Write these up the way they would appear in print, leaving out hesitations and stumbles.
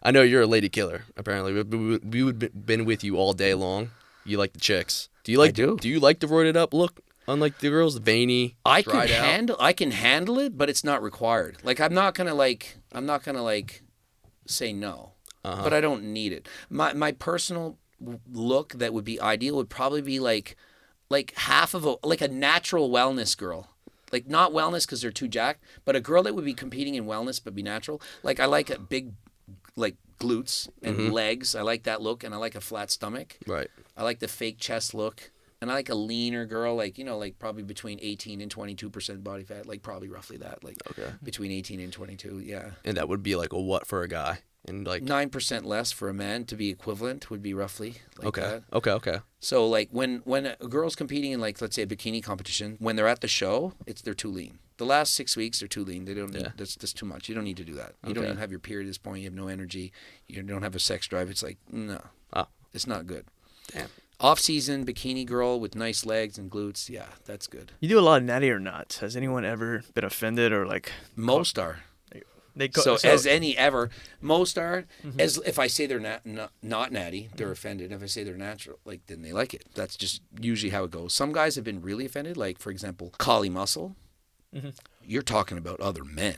I know you're a lady killer. Apparently, we've been with you all day long. You like the chicks. Do you like? I do. Do you like the roided up look? Unlike the girls, the veiny, dried out. I can handle it, but it's not required. Like I'm not gonna say no, but I don't need it. My personal look that would be ideal would probably be like half of a natural wellness girl. Like not wellness because they're too jacked, but a girl that would be competing in wellness but be natural. Like I like a big like glutes and legs. I like that look, and I like a flat stomach. Right. I like the fake chest look. And I like a leaner girl, like probably between 18 and 22% body fat, like probably roughly that, like between 18 and 22, yeah. And that would be like a what for a guy? And like 9% less for a man to be equivalent would be roughly like that. Okay. So like when a girl's competing in like let's say a bikini competition, when they're at the show, they're too lean. The last 6 weeks they're too lean. They don't need that's too much. You don't need to do that. You don't even have your period at this point. You have no energy. You don't have a sex drive. It's like no, it's not good. Damn. Off-season bikini girl with nice legs and glutes, yeah, that's good. You do a lot of natty or not? Has anyone ever been offended or like? Most are. So as any ever, most are. As if I say they're not natty, they're offended. If I say they're natural, like then they like it. That's just usually how it goes. Some guys have been really offended. Like for example, Collie Muscle. You're talking about other men.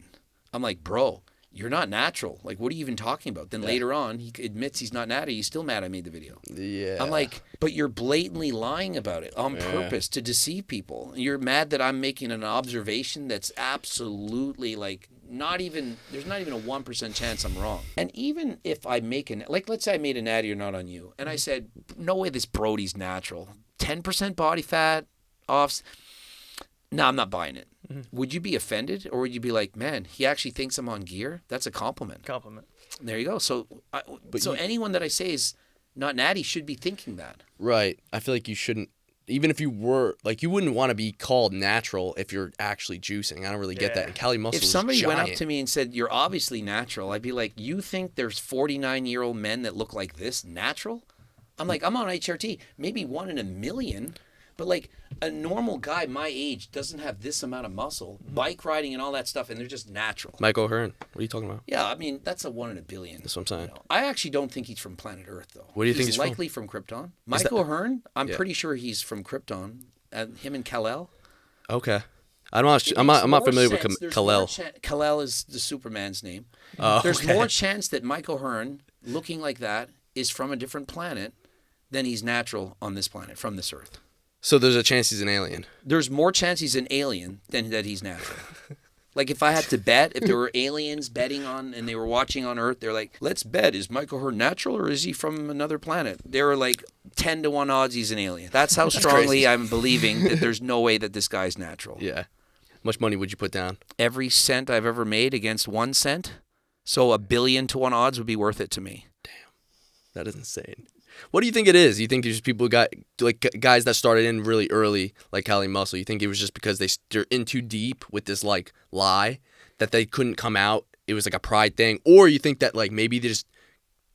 I'm like, bro, you're not natural. Like, what are you even talking about? Then later on, he admits he's not natty. He's still mad I made the video. Yeah. I'm like, but you're blatantly lying about it on purpose to deceive people. You're mad that I'm making an observation that's absolutely like there's not even a 1% chance I'm wrong. And even if I make let's say I made a natty or not on you, and I said, no way this Brody's natural. 10% body fat, offs. No, I'm not buying it. Would you be offended, or would you be like, man, he actually thinks I'm on gear? That's a compliment. There you go. So anyone that I say is not natty should be thinking that. Right. I feel like you shouldn't, even if you were, like you wouldn't want to be called natural if you're actually juicing. I don't really get that. And Callie Muscle If somebody is went up giant. to me and said, you're obviously natural, I'd be like, you think there's 49-year-old men that look like this natural? I'm like, I'm on HRT, maybe 1 in a million. But like a normal guy my age doesn't have this amount of muscle, bike riding and all that stuff, and they're just natural. Mike O'Hearn. What are you talking about? Yeah, I mean, that's a 1 in a billion. That's what I'm saying. I actually don't think he's from planet Earth, though. What do you think he's from? He's likely from Krypton. Mike O'Hearn, I'm pretty sure he's from Krypton. Him and Kal-El. Okay. I'm not familiar with Kal-El. Kal-El is the Superman's name. Oh, There's more chance that Mike O'Hearn, looking like that, is from a different planet than he's natural on this planet, from this Earth. So there's a chance he's an alien. There's more chance he's an alien than that he's natural. Like if I had to bet, if there were aliens betting on and they were watching on Earth, they're like, let's bet, is Michael O'Hearn natural or is he from another planet? They were like 10 to 1 odds he's an alien. That's how strongly I'm believing that there's no way that this guy's natural. Yeah. How much money would you put down? Every cent I've ever made against 1 cent. So 1 billion to 1 odds would be worth it to me. Damn. That is insane. What do you think it is? You think there's people who got like guys that started in really early, like Callie Muscle? You think it was just because they're in too deep with this like lie that they couldn't come out? It was like a pride thing, or you think that like maybe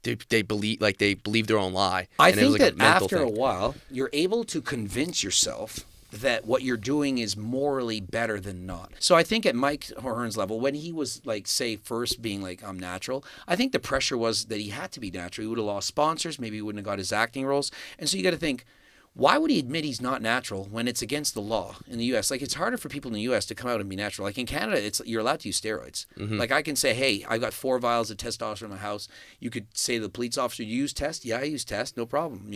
they believe their own lie? I think it was like that after a while, you're able to convince yourself that what you're doing is morally better than not. So I think at Mike O'Hearn's level, when he was like, say, first being like, I'm natural, I think the pressure was that he had to be natural. He would have lost sponsors. Maybe he wouldn't have got his acting roles. And so you got to think, why would he admit he's not natural when it's against the law in the U.S.? Like, it's harder for people in the U.S. to come out and be natural. Like, in Canada, you're allowed to use steroids. Mm-hmm. Like, I can say, hey, I've got 4 vials of testosterone in my house. You could say to the police officer, you use test? Yeah, I use test. No problem,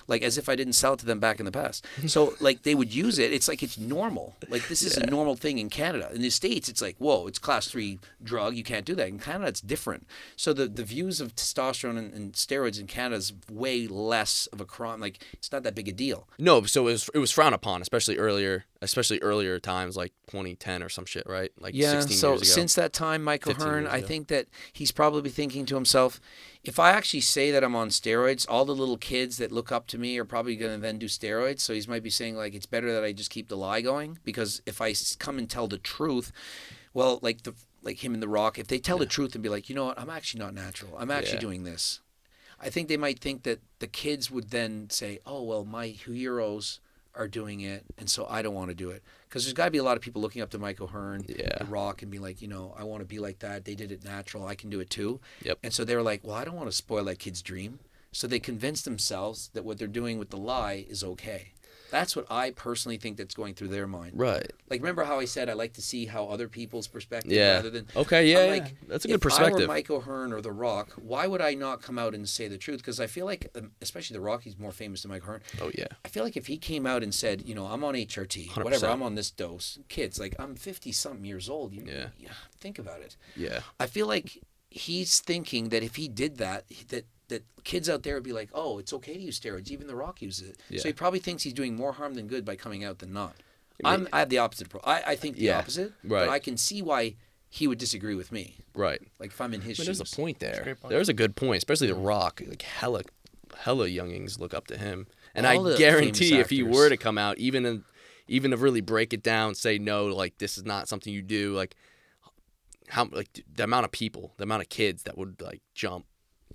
Like, as if I didn't sell it to them back in the past. So, like, they would use it. It's like it's normal. Like, this is a normal thing in Canada. In the States, it's like, whoa, it's class 3 drug. You can't do that. In Canada, it's different. So the views of testosterone and steroids in Canada is way less of a crime. Like, it's not that big a deal. No, so it was frowned upon, especially earlier times, like 2010 or some shit, right? Like 16 years ago. Since that time, Mike O'Hearn, I think that he's probably thinking to himself, if I actually say that I'm on steroids, all the little kids that look up to me are probably going to then do steroids. So he might be saying, like, it's better that I just keep the lie going, because if I come and tell the truth, well, like him and The Rock, if they tell the truth and be like, you know what, I'm actually not natural. I'm actually doing this. I think they might think that the kids would then say, oh, well, my heroes are doing it, and so I don't want to do it. Because there's got to be a lot of people looking up to Mike O'Hearn, Yeah. The Rock, and be like, you know, I want to be like that. They did it natural. I can do it too. Yep. And so they were like, well, I don't want to spoil that kid's dream. So they convinced themselves that what they're doing with the lie is okay. That's what I personally think that's going through their mind. Right. Like, remember how I said I like to see how other people's perspective Yeah. rather than... Okay, yeah, I'm yeah. like, That's a good if I perspective. were Mike O'Hearn or The Rock, why would I not come out and say the truth? Because I feel like, especially The Rock, he's more famous than Mike O'Hearn. Oh, yeah. I feel like if he came out and said, you know, I'm on HRT, whatever, 100%. I'm on this dose. Kids, like, I'm 50-something years old. Yeah. Think about it. Yeah. I feel like he's thinking that if he did that kids out there would be like, oh, it's okay to use steroids. Even The Rock uses it. Yeah. So he probably thinks he's doing more harm than good by coming out than not. I mean- I have the opposite approach. I think the Yeah, opposite, right. but I can see why he would disagree with me. Right. Like if I'm in his But shoes. there's a point there. great point. There's a good point, especially The Rock. Like hella youngings look up to him, and All I the guarantee famous if he actors. were to come out, even to really break it down, say no, like this is not something you do, like how like the amount of people, the amount of kids that would like jump,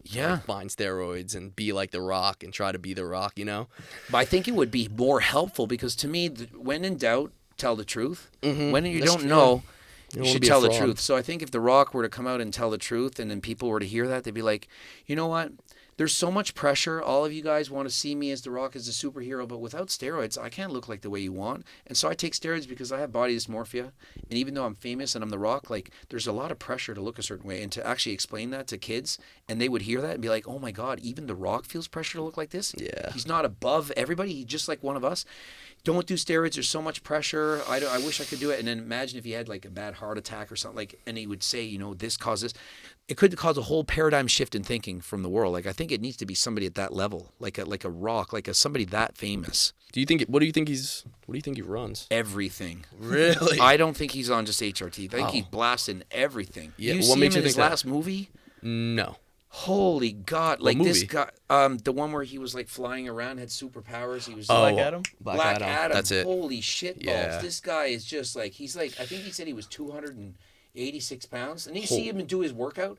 Yeah. like, find steroids and be like The Rock and try to be The Rock, you know? But I think it would be more helpful because to me, when in doubt, tell the truth. When you That's don't true. know, You you don't wanna should be a tell the fraud. truth. So I think if The Rock were to come out and tell the truth and then people were to hear that, they'd be like, you know what? There's so much pressure. All of you guys want to see me as The Rock as a superhero, but without steroids, I can't look like the way you want. And so I take steroids because I have body dysmorphia. And even though I'm famous and I'm The Rock, like there's a lot of pressure to look a certain way. And to actually explain that to kids, and they would hear that and be like, oh my God, even The Rock feels pressure to look like this? Yeah. He's not above everybody. He's just like one of us. Don't do steroids. There's so much pressure. I wish I could do it. And then imagine if he had like a bad heart attack or something, like, and he would say, you know, this causes. It could cause a whole paradigm shift in thinking from the world. Like I think it needs to be somebody at that level, like a Rock, like somebody that famous. What do you think he runs? Everything. Really? I don't think he's on just HRT. I think Oh. he's blasting everything. Yeah, You what see him makes in you his think that? last movie? No. Holy God! Like this movie? guy, the one where he was like flying around, had superpowers. He was Black like, Adam? Black Adam. That's it. Holy shit balls! Yeah. This guy is just like I think he said he was 286 pounds, and you see him do his workout.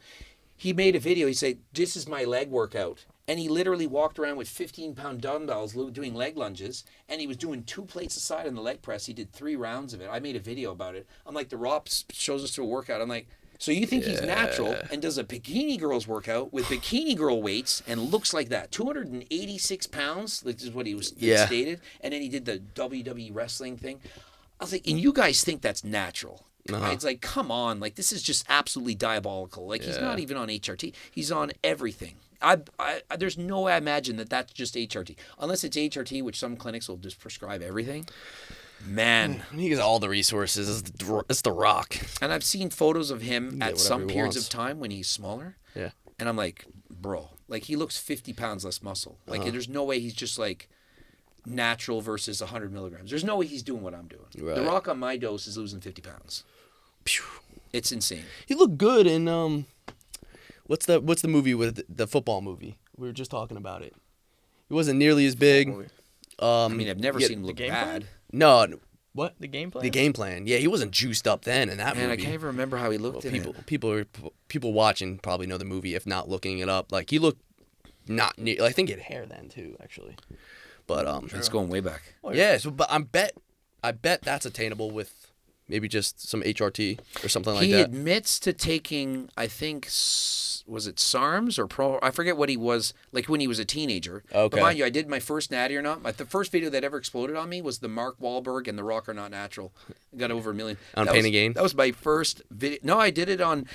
He made a video. He said, "This is my leg workout," and he literally walked around with 15-pound dumbbells doing leg lunges, and he was doing 2 plates aside on the leg press. He did 3 rounds of it. I made a video about it. I'm like, The Rock shows us through a workout. I'm like, so you think he's natural and does a bikini girl's workout with bikini girl weights and looks like that? 286 pounds, which is what he was Yeah. stated, and then he did the WWE wrestling thing. I was like, and you guys think that's natural? Uh-huh. It's like, come on, like this is just absolutely diabolical. Like he's not even on HRT; he's on everything. There's no way I imagine that that's just HRT, unless it's HRT, which some clinics will just prescribe everything. Man, He has all the resources. It's The Rock. and I've seen photos of him get at some whatever he periods wants. of time when he's smaller, Yeah. and I'm like, bro, like he looks 50 pounds less muscle. Like Uh-huh. there's no way he's just like natural versus 100 milligrams. There's no way he's doing what I'm doing. Right. The Rock on my dose is losing 50 pounds. Phew. It's insane. He looked good in what's the movie with the football movie? We were just talking about it. He wasn't nearly as big. I mean, I've never yeah, seen him look Game bad. No, what? The gameplay? The game plan. Yeah, he wasn't juiced up then in that Man, movie. I can't even remember how he looked in it. People watching probably know the movie if not looking it up. Like he looked not near. I think he had hair then too, actually. But It's going way back. yeah. So, but I bet that's attainable with maybe just some HRT or something like He that. admits to taking, I think, was it SARMs or Pro? I forget what he was, like when he was a teenager. Okay. But mind you, I did my first Natty or not. The first video that ever exploded on me was the Mark Wahlberg and The Rock Are Not Natural. I got over 1 million. On That Pain was- and Gain? That was my first video. No, I did it on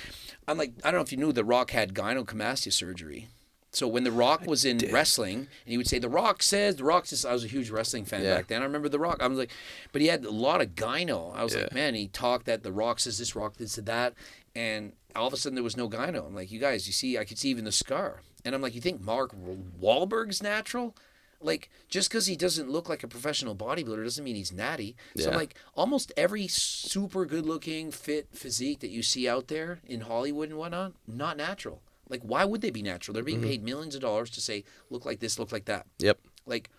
like, I don't know if you knew The Rock had gynecomastia surgery. So when The Rock was in wrestling, and he would say, The Rock says, I was a huge wrestling fan Yeah. back then. I remember The Rock. I was like, but he had a lot of gyno. I was like, Yeah. man, he talked that The Rock says this, Rock this, that. And all of a sudden there was no gyno. I'm like, you guys, you see, I could see even the scar. And I'm like, you think Mark Wahlberg's natural? Like, just because he doesn't look like a professional bodybuilder doesn't mean he's natty. So I'm Yeah. like, almost every super good-looking, fit physique that you see out there in Hollywood and whatnot, not natural. Like, why would they be natural? They're being paid millions of dollars to say, look like this, look like that. Yep. Like,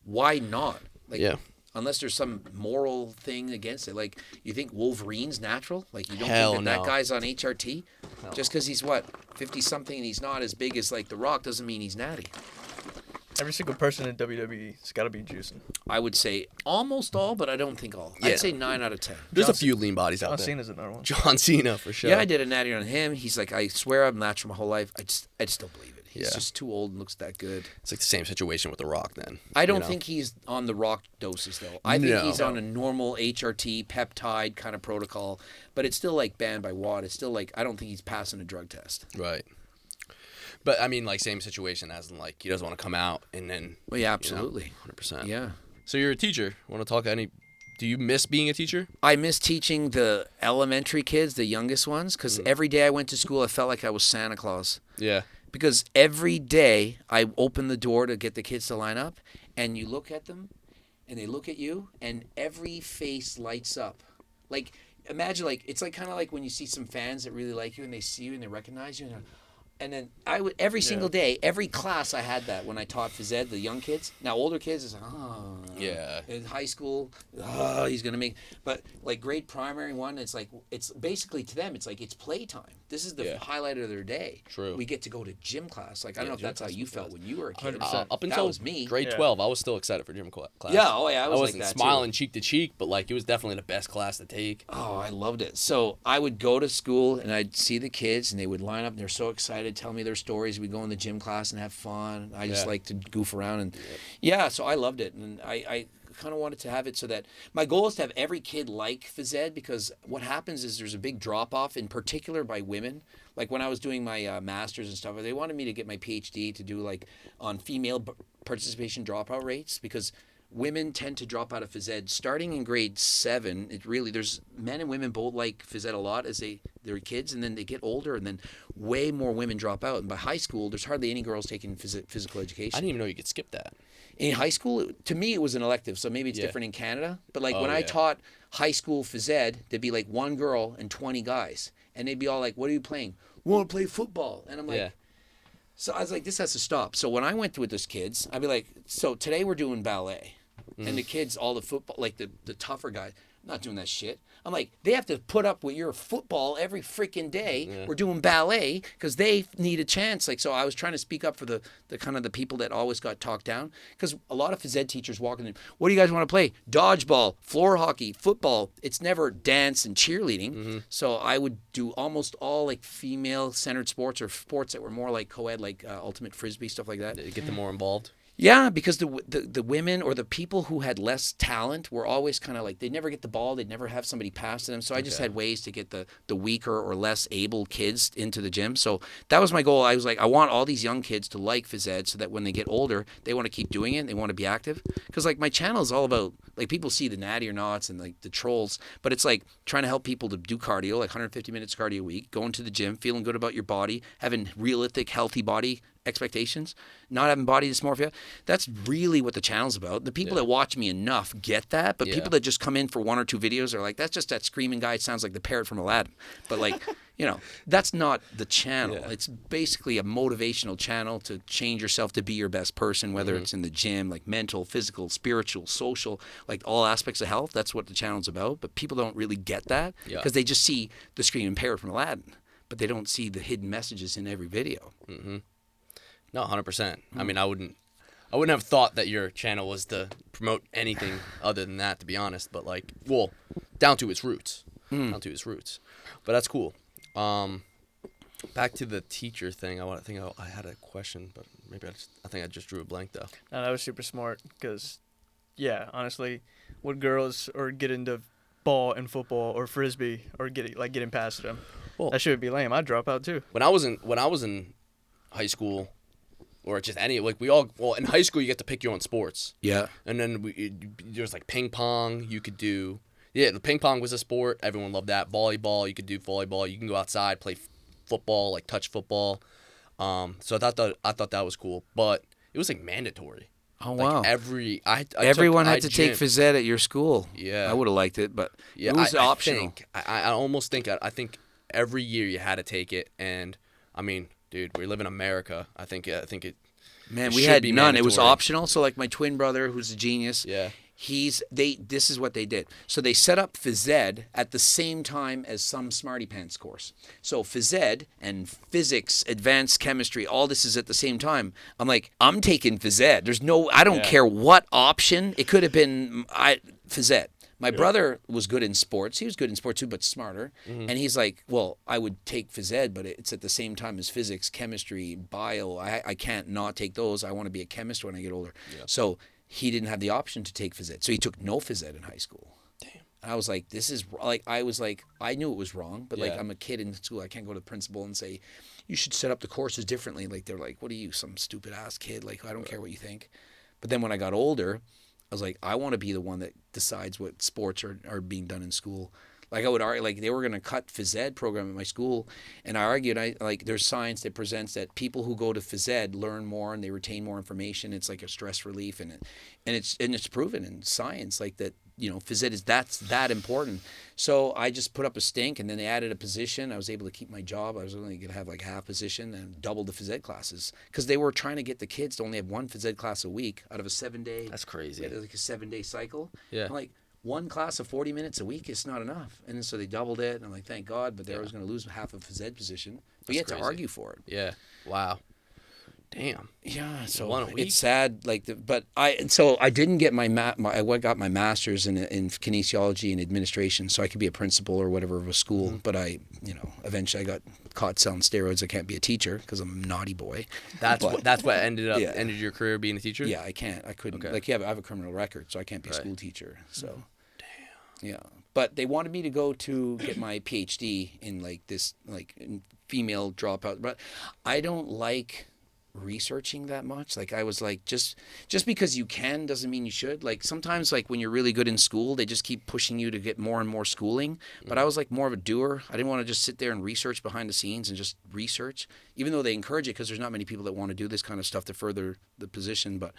why not? Like, Yeah. unless there's some moral thing against it. Like, you think Wolverine's natural? Like, you don't Hell think that no. guy's on HRT? Just because he's, 50-something and he's not as big as, like, The Rock doesn't mean he's natty. Every single person in WWE's got to be juicing. I would say almost all, but I don't think all. Yeah. I'd say 9 out of 10. There's a few lean bodies out John there. Cena's another one. John Cena for sure. Yeah, I did a natty on him. He's like, I swear I've natural my whole life. I just don't believe it. He's Yeah. just too old and looks that good. It's like the same situation with The Rock then. I don't you know? think he's on the Rock doses though. I think No. he's on a normal HRT peptide kind of protocol, but it's still like banned by WAD. It's still like I don't think he's passing a drug test. Right. But I mean, like same situation as in like he doesn't want to come out and then. Well, yeah, absolutely. 100%. Yeah. So you're a teacher. Want to talk any? Do you miss being a teacher? I miss teaching the elementary kids, the youngest ones, because every day I went to school, I felt like I was Santa Claus. Yeah. Because every day I open the door to get the kids to line up, and you look at them, and they look at you, and every face lights up. Like, imagine, like, it's like kind of like when you see some fans that really like you, and they see you, and they recognize you, and then I would, every single day, every class I had that when I taught phys ed, the young kids. Now, older kids is like, oh. Yeah. In high school, oh, he's going to make. But, like, grade primary one, it's like, it's basically to them, it's like, it's playtime. This is the highlight of their day. True. We get to go to gym class. Like, I don't know if that's how you felt when you were a kid. 100%. Up That until was me. grade 12, I was still excited for gym class. Yeah, oh, yeah, I was wasn't like that, smiling too. cheek to cheek, but like it was definitely the best class to take. Oh, I loved it. So I would go to school and I'd see the kids and they would line up and they're so excited, tell me their stories. We'd go in the gym class and have fun. I just like to goof around and so I loved it. And I kind of wanted to have it so that my goal is to have every kid like phys ed, because what happens is there's a big drop off, in particular by women. Like when I was doing my master's and stuff, they wanted me to get my PhD to do like on female participation dropout rates, because women tend to drop out of phys ed starting in grade 7. It really, there's men and women both like phys ed a lot as they're kids, and then they get older, and then way more women drop out. And by high school, there's hardly any girls taking physical education. I didn't even know you could skip that. In high school, to me, it was an elective, so maybe it's different in Canada. But like when I yeah. taught high school phys ed, there'd be like one girl and 20 guys, and they'd be all like, "What are you playing?" "We want to play football." And I'm like, so I was like, this has to stop. So when I went with those kids, I'd be like, so today we're doing ballet, and the kids, all the football, like the tougher guys, I'm not doing that shit. I'm like, they have to put up with your football every freaking day. Yeah. We're doing ballet because they need a chance. Like, so I was trying to speak up for the kind of the people that always got talked down, because a lot of phys ed teachers walking in, what do you guys want to play? Dodgeball, floor hockey, football. It's never dance and cheerleading. So I would do almost all like female centered sports, or sports that were more like co-ed, like ultimate frisbee, stuff like that. Get them more involved. Yeah, because the women or the people who had less talent were always kind of like, they'd never get the ball, they'd never have somebody pass to them. So I just had ways to get the weaker or less able kids into the gym. So that was my goal. I was like, I want all these young kids to like phys ed, so that when they get older, they want to keep doing it, they want to be active. Because like my channel is all about, like, people see the natty or nots and like the trolls, but it's like trying to help people to do cardio, like 150 minutes cardio a week, going to the gym, feeling good about your body, having realistic, healthy body expectations, not having body dysmorphia. That's really what the channel's about. The people that watch me enough get that, but people that just come in for 1 or 2 videos are like, that's just that screaming guy. It sounds like the parrot from Aladdin. But like, that's not the channel. It's basically a motivational channel to change yourself to be your best person, whether it's in the gym, like mental, physical, spiritual, social, like all aspects of health. That's what the channel's about. But people don't really get that because they just see the screaming parrot from Aladdin, but they don't see the hidden messages in every video. No, 100%. I mean, I wouldn't have thought that your channel was to promote anything other than that, to be honest. But like, well, down to its roots. Down to its roots. But that's cool. Back to the teacher thing. I had a question, but maybe I think I just drew a blank though. No, that was super smart, because, honestly, would girls or get into ball and football or frisbee or getting past them? Well, that should be lame. I'd drop out too. When I was in high school, or just any, like, in high school you get to pick your own sports. Yeah. And then there's like ping pong. You could do, the ping pong was a sport. Everyone loved that. Volleyball, you could do volleyball. You can go outside, play football, like touch football. So I thought that was cool, but it was like mandatory. Oh, like wow. Everyone had to take phys ed at your school. Yeah. I would have liked it, but it was optional. I almost think every year you had to take it, and I mean, dude, we live in America. I think it. Man, it we should had be none. It was mandatory. optional. So like my twin brother, who's a genius. Yeah. This is what they did. So they set up phys ed at the same time as some smarty pants course. So phys ed and physics, advanced chemistry, all this is at the same time. I'm like, I'm taking phys ed. I don't care what option. It could have been phys ed. My brother was good in sports. He was good in sports too, but smarter. And he's like, well, I would take phys ed, but it's at the same time as physics, chemistry, bio. I can't not take those. I want to be a chemist when I get older. Yeah. So he didn't have the option to take phys ed. So he took no phys ed in high school. Damn. And I was like, this is like, I knew it was wrong, but like, I'm a kid in school. I can't go to the principal and say, you should set up the courses differently. Like, they're like, what are you, some stupid ass kid? Like, I don't care what you think. But then when I got older, I was like, I want to be the one that decides what sports are being done in school. Like I would argue, like they were going to cut phys ed program at my school, and I argued, there's science that presents that people who go to phys ed learn more and they retain more information. It's like a stress relief, and it's proven in science like that. Phys ed is that important. So I just put up a stink, and then they added a position. I was able to keep my job. I was only going to have like half position and double the phys ed classes because they were trying to get the kids to only have one phys ed class a week out of a 7-day. That's crazy. Like a 7-day cycle. Yeah. I'm like, one class of 40 minutes a week is not enough. And then so they doubled it, and I'm like, thank God, but they was going to lose half of phys ed position. But you had to argue for it. Yeah. Wow. Damn. Yeah, so one a week? It's sad. I didn't get I got my master's in kinesiology and administration, so I could be a principal or whatever of a school. Mm-hmm. But eventually I got caught selling steroids. I can't be a teacher because I'm a naughty boy. That's what ended your career being a teacher. Yeah, I can't. I couldn't. Okay. I have a criminal record, so I can't be a school teacher. So. Damn. Yeah, but they wanted me to go to get my PhD in in female dropout, but I don't like researching that much. Like I was like, just because you can doesn't mean you should. Like sometimes like when you're really good in school, they just keep pushing you to get more and more schooling. But I was like more of a doer. I didn't want to just sit there and research behind the scenes and just research, even though they encourage it because there's not many people that want to do this kind of stuff to further the position. But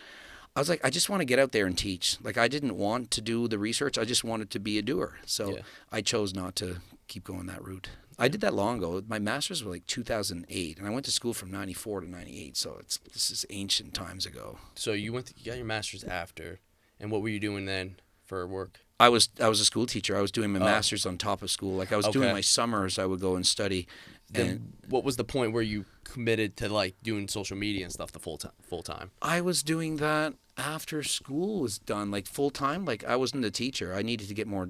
I was like, I just want to get out there and teach. Like I didn't want to do the research. I just wanted to be a doer. So I chose not to keep going that route. I did that long ago. My master's was like 2008, and I went to school from 94 to 98. So this is ancient times ago. So you got your master's after, and what were you doing then for work? I was a school teacher. I was doing my master's on top of school. Like I was doing my summers. I would go and study. Then what was the point where you committed to like doing social media and stuff the full time? I was doing that after school was done, like full time. Like I wasn't a teacher. I needed to get more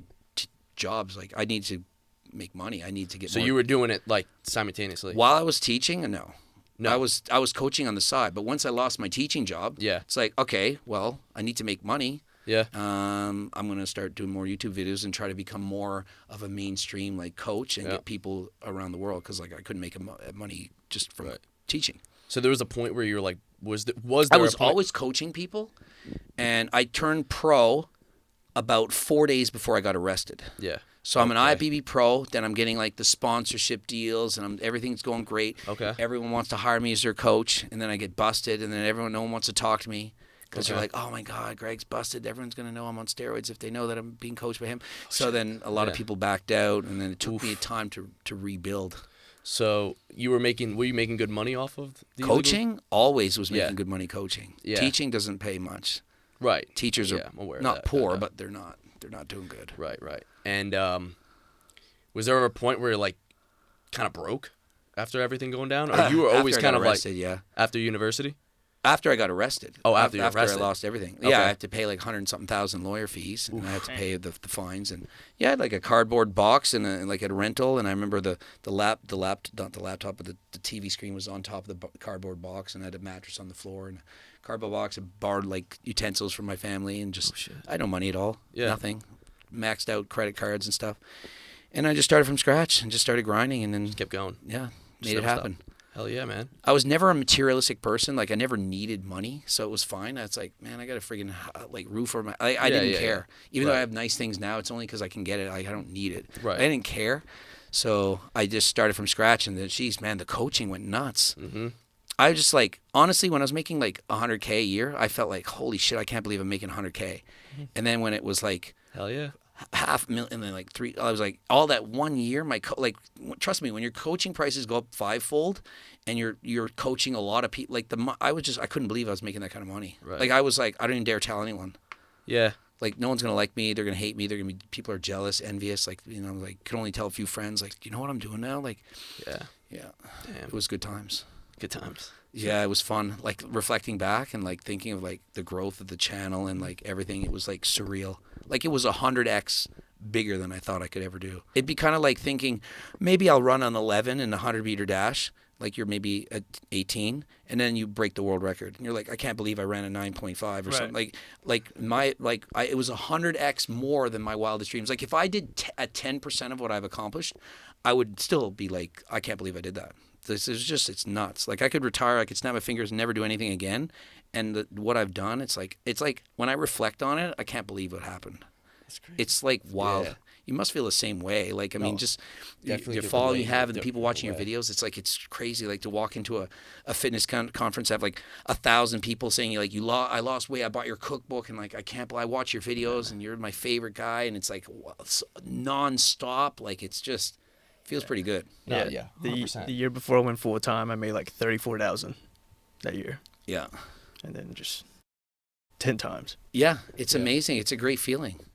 jobs. Like I needed to make money. I need to get. So more. You were doing it like simultaneously while I was teaching? No. I was coaching on the side. But once I lost my teaching job, it's like, okay, well, I need to make money. Yeah. I'm gonna start doing more YouTube videos and try to become more of a mainstream like coach and get people around the world because like I couldn't make money just from teaching. So there was a point where you were like, was there? I was always coaching people, and I turned pro about 4 days before I got arrested. Yeah. So I'm an IFBB pro, then I'm getting like the sponsorship deals, and everything's going great. Okay. Everyone wants to hire me as their coach, and then I get busted, and then no one wants to talk to me because they're like, oh my God, Greg's busted. Everyone's going to know I'm on steroids if they know that I'm being coached by him. So then a lot of people backed out, and then it took me time to rebuild. So were you making good money off of the coaching? Always was making good money coaching. Yeah. Teaching doesn't pay much. Right. Teachers are not poor, but they're not doing good. Right. And was there ever a point where you're like kind of broke after everything going down, or you were always kind of arrested, like after university? After I got arrested. Oh, after you arrested. I lost everything. Okay. Yeah, I had to pay like 100-something thousand lawyer fees, and I had to pay the fines. And I had like a cardboard box and like a rental. And I remember the TV screen was on top of the cardboard box, and I had a mattress on the floor and a cardboard box. and borrowed like utensils from my family, and just I had no money at all. Yeah. Nothing. Maxed out credit cards and stuff. And I just started from scratch and just started grinding, and then kept going. Yeah, made it happen. Hell yeah, man. I was never a materialistic person. Like, I never needed money, so it was fine. It's like, man, I got a friggin' like roof over my... I didn't care. Even though I have nice things now, it's only because I can get it. I don't need it. Right. I didn't care. So I just started from scratch, and then, geez, man, the coaching went nuts. Mm-hmm. I was just like, honestly, when I was making like $100K a year, I felt like, holy shit, I can't believe I'm making $100K. Mm-hmm. And then when it was like... Hell yeah. $500,000 and then like three. I was like, all that 1 year, trust me, when your coaching prices go up fivefold, and you're coaching a lot of people, like I couldn't believe I was making that kind of money. Right. Like I was like, I don't even dare tell anyone. Yeah. like no one's gonna like me. They're gonna hate me. They're gonna be people are jealous, envious. Like like can only tell a few friends. Like you know what I'm doing now. Like Yeah. It was good times. Good times. Yeah, it was fun. Like reflecting back and like thinking of like the growth of the channel and like everything. It was like surreal. Like it was 100x bigger than I thought I could ever do. It'd be kind of like thinking maybe I'll run an 11 in a 100-meter dash. Like you're maybe at 18, and then you break the world record, and you're like, I can't believe I ran a 9.5 or something. It was 100x more than my wildest dreams. Like if I did at 10% of what I've accomplished, I would still be like, I can't believe I did that. This is just, it's nuts. Like I could retire, I could snap my fingers and never do anything again. And what I've done, it's like when I reflect on it, I can't believe what happened. That's great. It's like wild. Yeah. You must feel the same way. Like, I mean, just your different following you way, have and the people different watching way. your videos, it's like, it's crazy. Like to walk into a fitness conference, have like 1,000 people saying like, I lost weight. I bought your cookbook and like, I watch your videos and you're my favorite guy. And it's like it's nonstop. Like, it's just feels pretty good. No, yeah, The 100%. year before I went full time, I made like 34,000 that year, Yeah. and then just 10 times. Yeah. It's amazing. It's a great feeling.